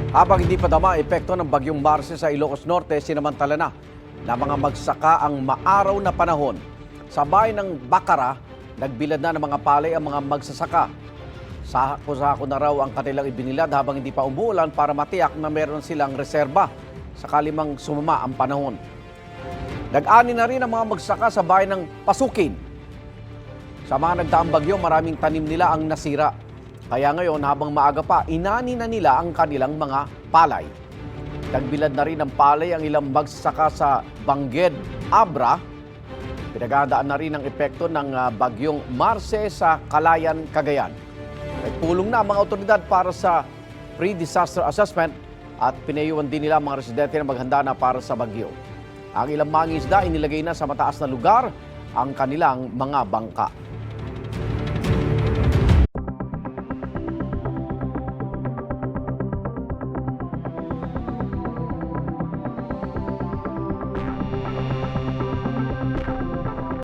Habang hindi pa dama epekto ng bagyong Marce sa Ilocos Norte, sinamantala na mga magsaka ang maaraw na panahon. Sa bayan ng Bacara, nagbilad na ng mga palay ang mga magsasaka. Sako-sako na raw ang kanilang ibinilad habang hindi pa umuulan para matiyak na meron silang reserba sakali mang sumama ang panahon. Nag-ani na rin ang mga magsaka sa bayan ng Pasukin. Sa mga nagdaang bagyo, maraming tanim nila ang nasira. Kaya ngayon, habang maaga pa, inani na nila ang kanilang mga palay. Nagbilad na rin ng palay ang ilang magsasaka sa Bangged, Abra. Pinagdadaan na rin ang epekto ng bagyong Marce sa Calayan, Cagayan. May pulong na ang mga otoridad para sa pre-disaster assessment at pinayuhan din nila mga residente na maghanda na para sa bagyo. Ang ilang mangingisda inilagay na sa mataas na lugar ang kanilang mga bangka.